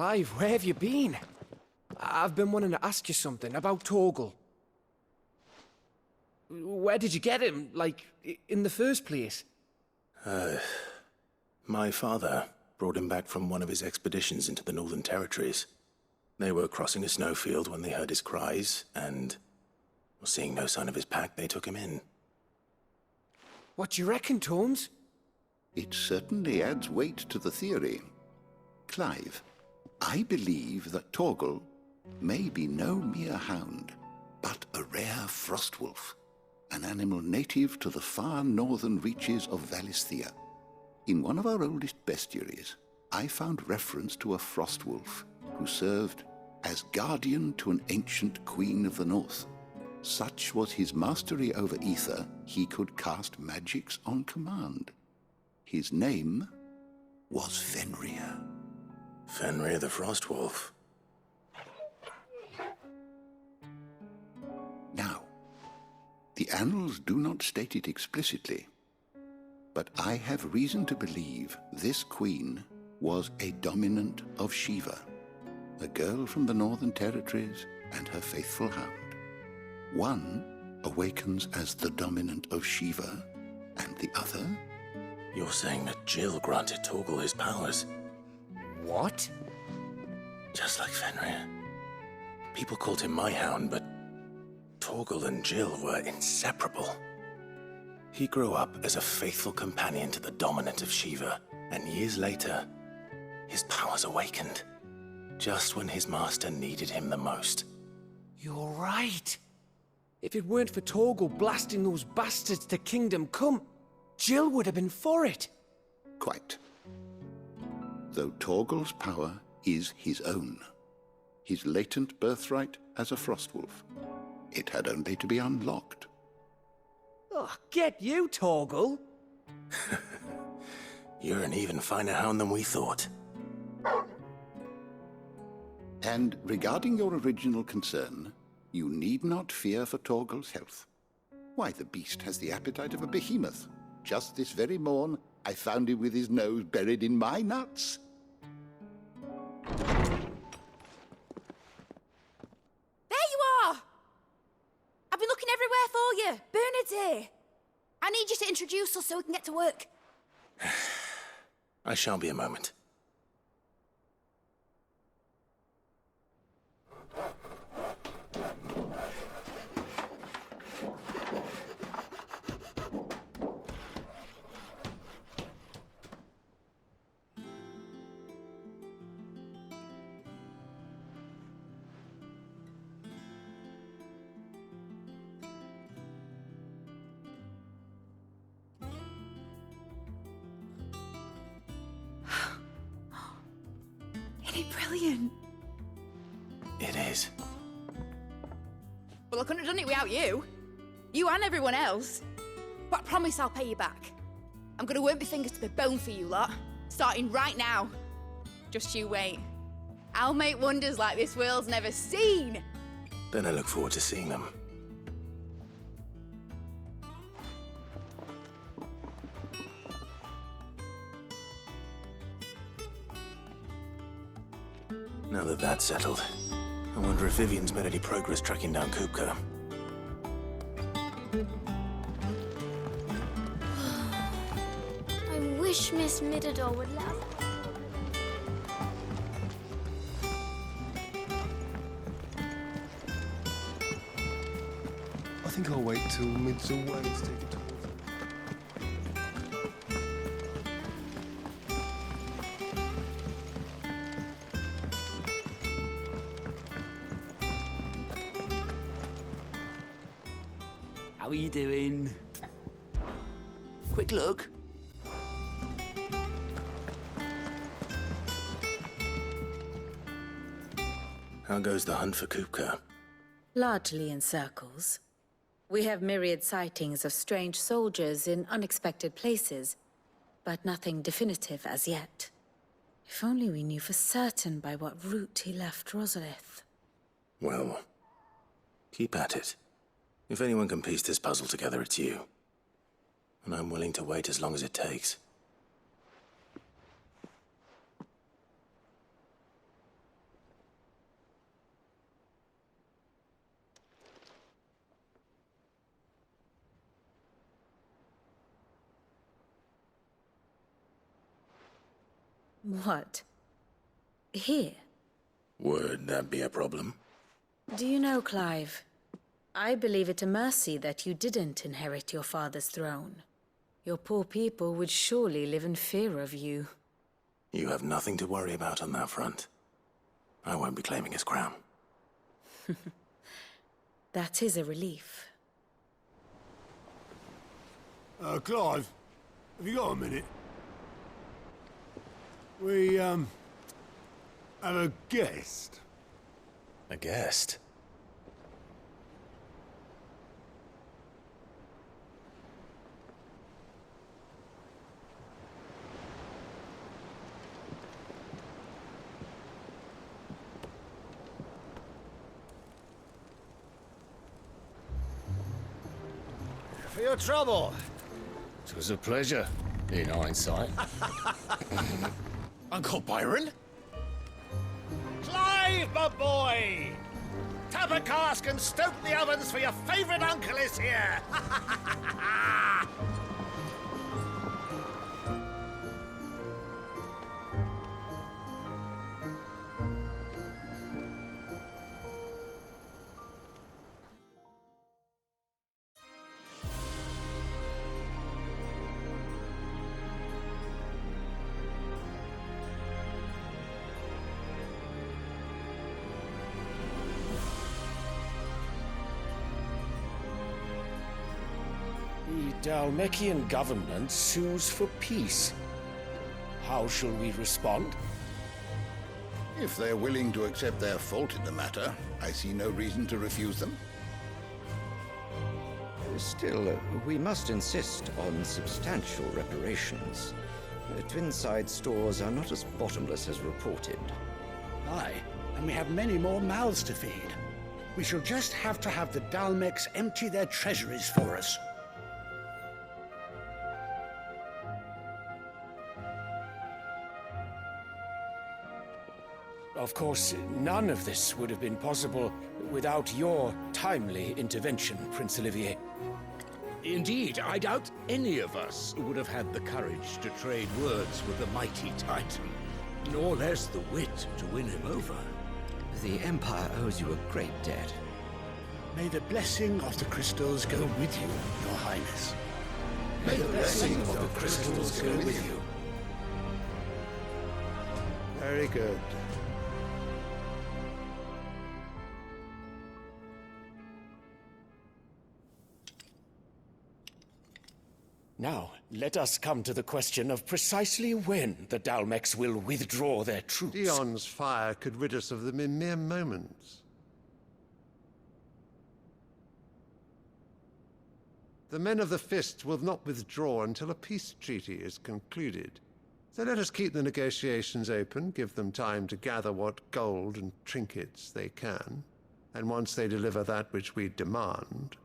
Clive, where have you been? I've been wanting to ask you something about Torgal. Where did you get him, like, in the first place? My father brought him back from one of his expeditions into the Northern Territories. They were crossing a snowfield when they heard his cries, and, seeing no sign of his pack, they took him in. What do you reckon, Tomes? It certainly adds weight to the theory. Clive, I believe that Torgal may be no mere hound, but a rare frostwolf, an animal native to the far northern reaches of Valisthea. In one of our oldest bestiaries, I found reference to a frostwolf who served as guardian to an ancient queen of the north. Such was his mastery over ether, he could cast magics on command. His name was Fenrir. Fenrir the Frostwolf. Now, the annals do not state it explicitly, but I have reason to believe this queen was a dominant of Shiva, a girl from the Northern Territories and her faithful hound. One awakens as the dominant of Shiva, and the other... You're saying that Jill granted Torgal his powers? What? Just like Fenrir. People called him my hound, but Torgal and Jill were inseparable. He grew up as a faithful companion to the dominant of Shiva, and years later, his powers awakened, just when his master needed him the most. You're right. If it weren't for Torgal blasting those bastards to Kingdom Come, Jill would have been for it. Quite. Though Torgal's power is his own, his latent birthright as a Frostwolf. It had only to be unlocked. Oh, get you, Torgal! You're an even finer hound than we thought. And regarding your original concern, you need not fear for Torgal's health. Why, the beast has the appetite of a behemoth. Just this very morn, I found him with his nose buried in my nuts. There you are! I've been looking everywhere for you. Bernard's here. I need you to introduce us so we can get to work. I shan't be a moment. Isn't it brilliant? It is. Well, I couldn't have done it without you. You and everyone else. But I promise I'll pay you back. I'm gonna work my fingers to the bone for you lot, starting right now. Just you wait. I'll make wonders like this world's never seen. Then I look forward to seeing them. Now that that's settled, I wonder if Vivian's made any progress tracking down Kupka. I wish Miss Midador would laugh. I think I'll wait till mid's away to take it towards her. How are you doing? Quick look. How goes the hunt for Kupka? Largely in circles. We have myriad sightings of strange soldiers in unexpected places, but nothing definitive as yet. If only we knew for certain by what route he left Rosalith. Well, keep at it. If anyone can piece this puzzle together, it's you. And I'm willing to wait as long as it takes. What? Here? Would that be a problem? Do you know, Clive? I believe it a mercy that you didn't inherit your father's throne. Your poor people would surely live in fear of you. You have nothing to worry about on that front. I won't be claiming his crown. That is a relief. Clive, have you got a minute? We, have a guest. A guest? For your trouble. It was a pleasure, in hindsight. Uncle Byron? Clive, my boy! Tap a cask and stoke the ovens, for your favorite uncle is here! The Dhalmekian government sues for peace. How shall we respond? If they're willing to accept their fault in the matter, I see no reason to refuse them. Still, we must insist on substantial reparations. Twinside stores are not as bottomless as reported. Aye, and we have many more mouths to feed. We shall just have to have the Dalmex empty their treasuries for us. Of course, none of this would have been possible without your timely intervention, Prince Olivier. Indeed, I doubt any of us would have had the courage to trade words with the mighty Titan, nor less the wit to win him over. The Empire owes you a great debt. May the blessing of the crystals go with you, Your Highness. May the blessing of the crystals go with you. Very good. Now, let us come to the question of precisely when the Dalmex will withdraw their troops. Dion's fire could rid us of them in mere moments. The men of the Fist will not withdraw until a peace treaty is concluded. So let us keep the negotiations open, give them time to gather what gold and trinkets they can, and once they deliver that which we demand,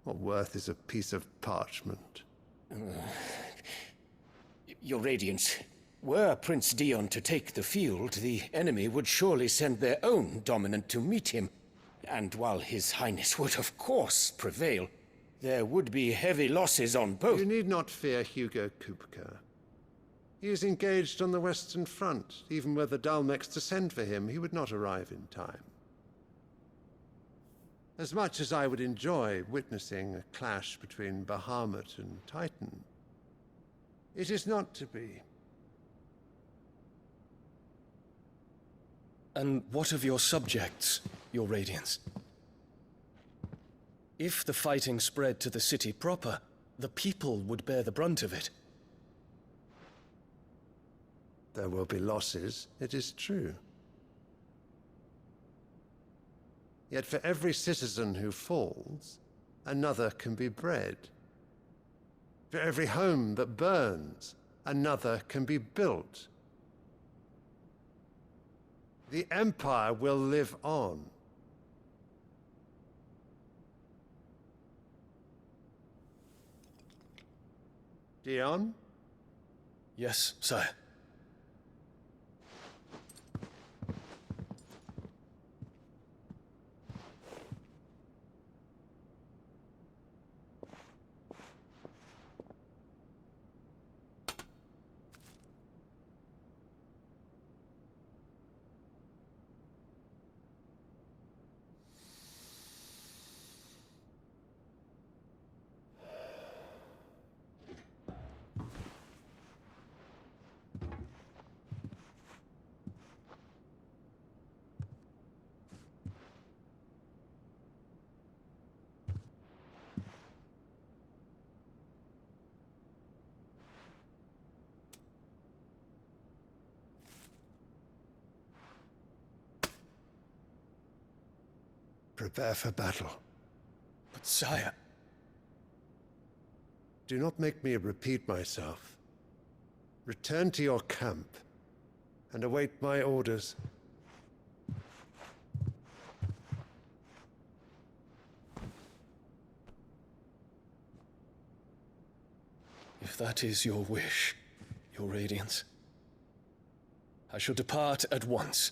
what worth is a piece of parchment? Your Radiance, were Prince Dion to take the field, the enemy would surely send their own dominant to meet him. And while His Highness would of course prevail, there would be heavy losses on both. You need not fear Hugo Kupka. He is engaged on the Western Front. Even were the Dalmex to send for him, he would not arrive in time. As much as I would enjoy witnessing a clash between Bahamut and Titan, it is not to be. And what of your subjects, Your Radiance? If the fighting spread to the city proper, the people would bear the brunt of it. There will be losses, it is true. Yet for every citizen who falls, another can be bred. For every home that burns, another can be built. The Empire will live on. Dion? Yes, sire. Prepare for battle. But sire... Do not make me repeat myself. Return to your camp and await my orders. If that is your wish, Your Radiance, I shall depart at once.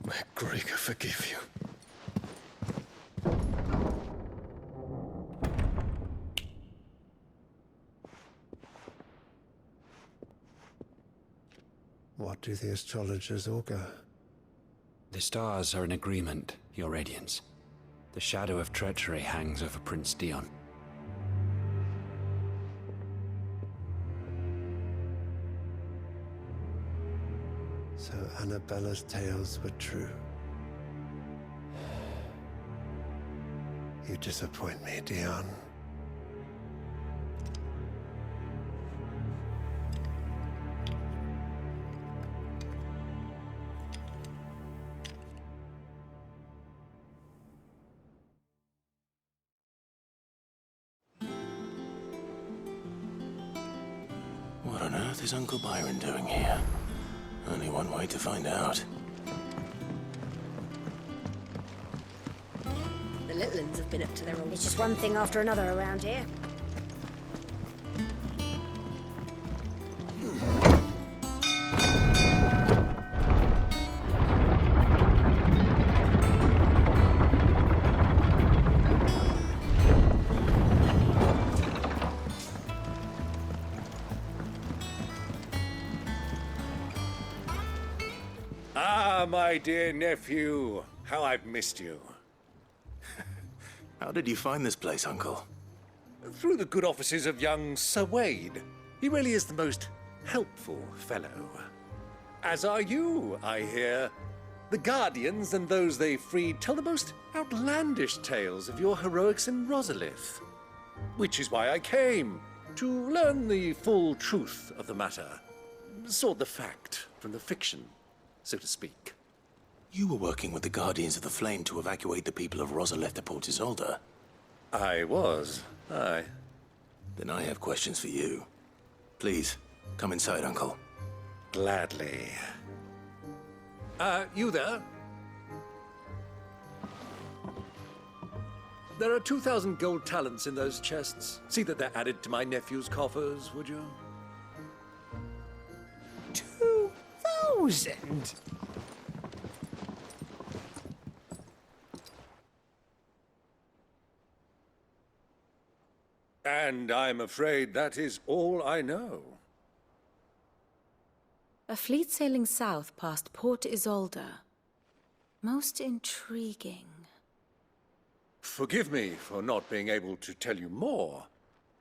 MacGregor forgive you. What do the astrologers augur? The stars are in agreement, Your Radiance. The shadow of treachery hangs over Prince Dion. So Annabella's tales were true. You disappoint me, Dion. What on earth is Uncle Byron doing here? Only one way to find out. The Litlins have been up to their own. It's just one thing after another around here. Ah, my dear nephew, how I've missed you. How did you find this place, Uncle? Through the good offices of young Sir Wade. He really is the most helpful fellow. As are you, I hear. The Guardians and those they freed tell the most outlandish tales of your heroics in Rosalith. Which is why I came, to learn the full truth of the matter. Sort the fact from the fiction, so to speak. You were working with the Guardians of the Flame to evacuate the people of Rosalith to Port Isolde. I was, aye. Then I have questions for you. Please, come inside, Uncle. Gladly. You there? There are 2,000 gold talents in those chests. See that they're added to my nephew's coffers, would you? 2,000? And I'm afraid that is all I know. A fleet sailing south past Port Isolde. Most intriguing. Forgive me for not being able to tell you more.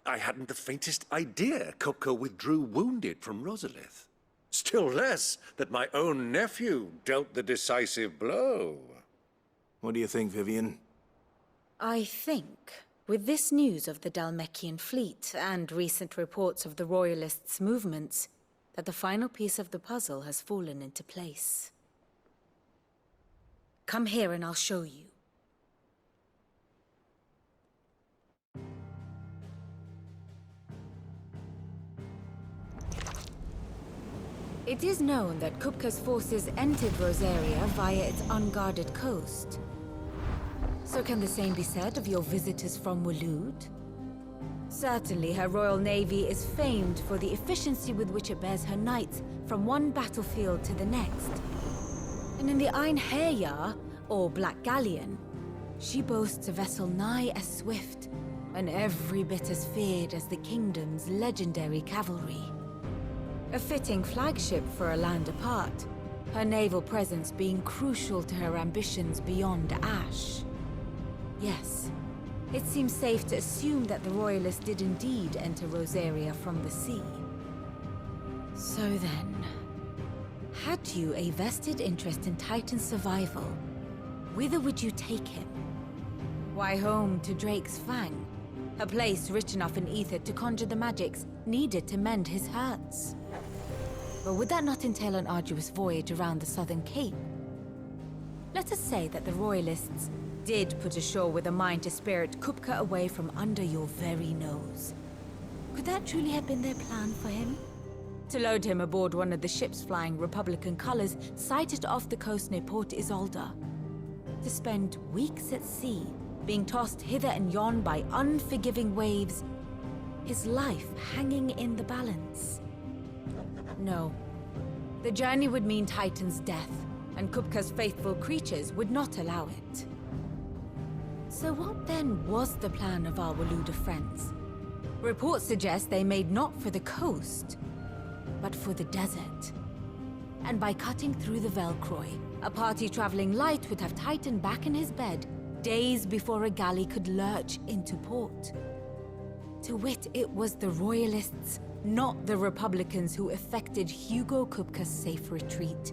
I hadn't the faintest idea Kupka withdrew wounded from Rosalith. Still less that my own nephew dealt the decisive blow. What do you think, Vivian? I think, with this news of the Dhalmekian fleet and recent reports of the Royalists' movements, that the final piece of the puzzle has fallen into place. Come here and I'll show you. It is known that Kupka's forces entered Rosaria via its unguarded coast. So can the same be said of your visitors from Waloed? Certainly, her Royal Navy is famed for the efficiency with which it bears her knights from one battlefield to the next. And in the Einherjar, or Black Galleon, she boasts a vessel nigh as swift and every bit as feared as the kingdom's legendary cavalry. A fitting flagship for a land apart, her naval presence being crucial to her ambitions beyond Ash. Yes, it seems safe to assume that the Royalists did indeed enter Rosaria from the sea. So then, had you a vested interest in Titan's survival, whither would you take him? Why, home to Drake's Fang, a place rich enough in ether to conjure the magics needed to mend his hurts. But would that not entail an arduous voyage around the Southern Cape? Let us say that the Royalists did put ashore with a mind to spirit Kupka away from under your very nose. Could that truly have been their plan for him? To load him aboard one of the ships flying Republican colors sighted off the coast near Port Isolde. To spend weeks at sea, being tossed hither and yon by unforgiving waves, his life hanging in the balance. No. The journey would mean Titan's death, and Kupka's faithful creatures would not allow it. So what then was the plan of our Waluda friends? Reports suggest they made not for the coast, but for the desert. And by cutting through the Velcroy, a party traveling light would have Titan back in his bed days before a galley could lurch into port. To wit, it was the Royalists, not the Republicans, who effected Hugo Kupka's safe retreat.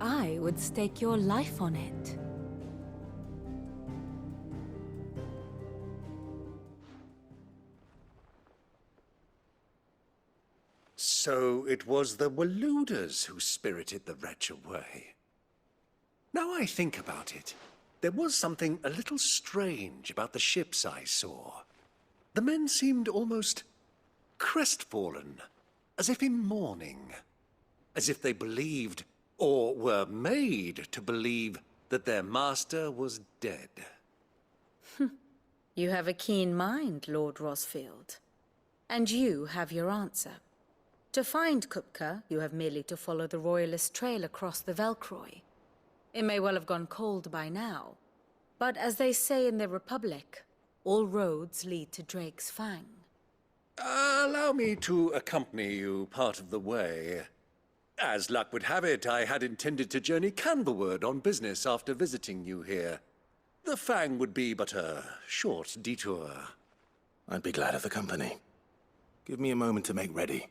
I would stake your life on it. So it was the Waludas who spirited the wretch away. Now I think about it, there was something a little strange about the ships I saw. The men seemed almost crestfallen, as if in mourning, as if they believed, or were made to believe, that their master was dead. You have a keen mind, Lord Rosfield. And you have your answer. To find Kupka, you have merely to follow the Royalist trail across the Velcroy. It may well have gone cold by now, but as they say in the Republic, all roads lead to Drake's Fang. Allow me to accompany you part of the way. As luck would have it, I had intended to journey Canberward on business after visiting you here. The Fang would be but a short detour. I'd be glad of the company. Give me a moment to make ready.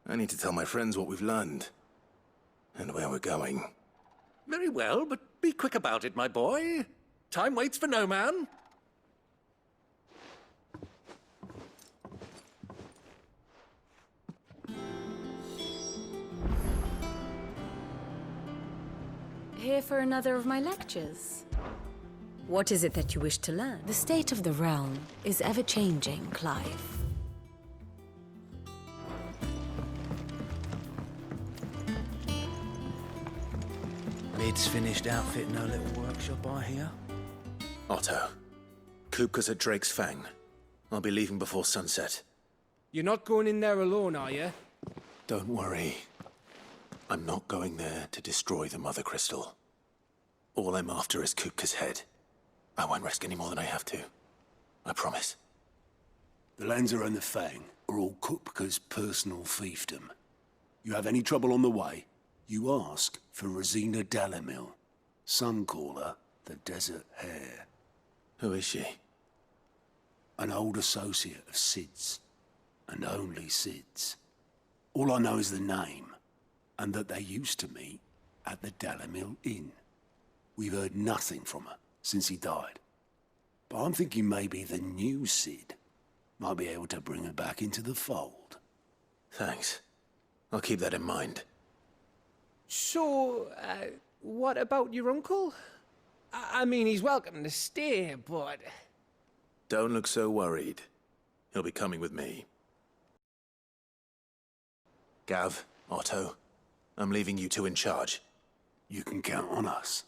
I need to tell my friends what we've learned, and where we're going. Very well, but be quick about it, my boy. Time waits for no man. Here for another of my lectures. What is it that you wish to learn? The state of the realm is ever-changing, Clive. Mid's finished outfitting her little workshop, I hear. Otto, Kupka's at Drake's Fang. I'll be leaving before sunset. You're not going in there alone, are you? Don't worry. I'm not going there to destroy the Mother Crystal. All I'm after is Kupka's head. I won't risk any more than I have to. I promise. The Lancer and the Fang are all Kupka's personal fiefdom. You have any trouble on the way, you ask for Rosina Dalamil. Some call her the Desert Hare. Who is she? An old associate of Sid's, and only Sid's. All I know is the name, and that they used to meet at the Dalamil Inn. We've heard nothing from her since he died. But I'm thinking maybe the new Sid might be able to bring her back into the fold. Thanks. I'll keep that in mind. So, what about your uncle? I mean, he's welcome to stay, but... Don't look so worried. He'll be coming with me. Gav, Otto, I'm leaving you two in charge. You can count on us.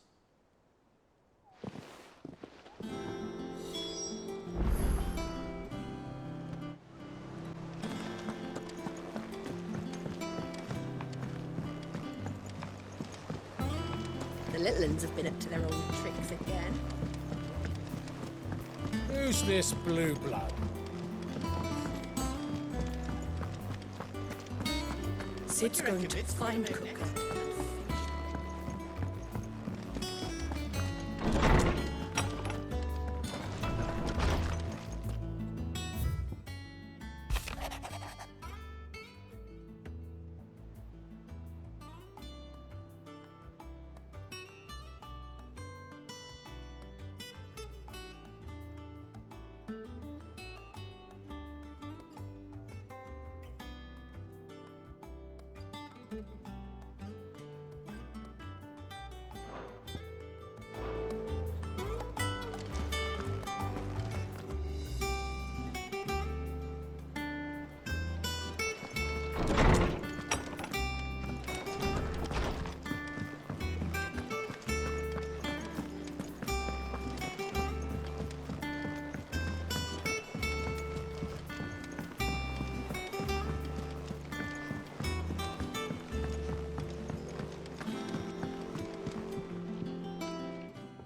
The little uns have been up to their old tricks again. Who's this blue blood? Sid's going to find Kupka.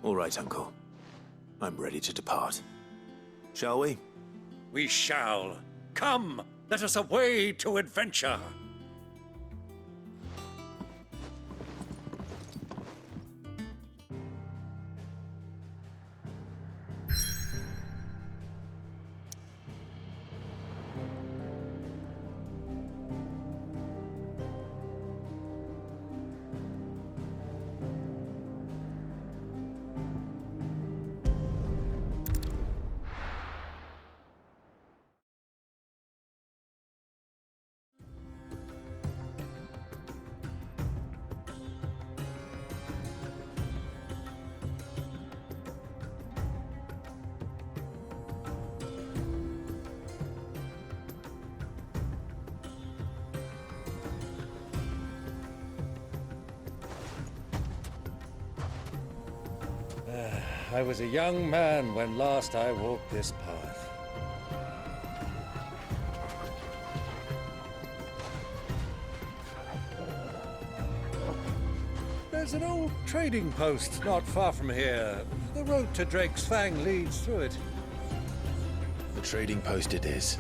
All right, Uncle. I'm ready to depart. Shall we? We shall. Come, let us away to adventure. I was a young man when last I walked this path. There's an old trading post not far from here. The road to Drake's Fang leads through it. The trading post it is.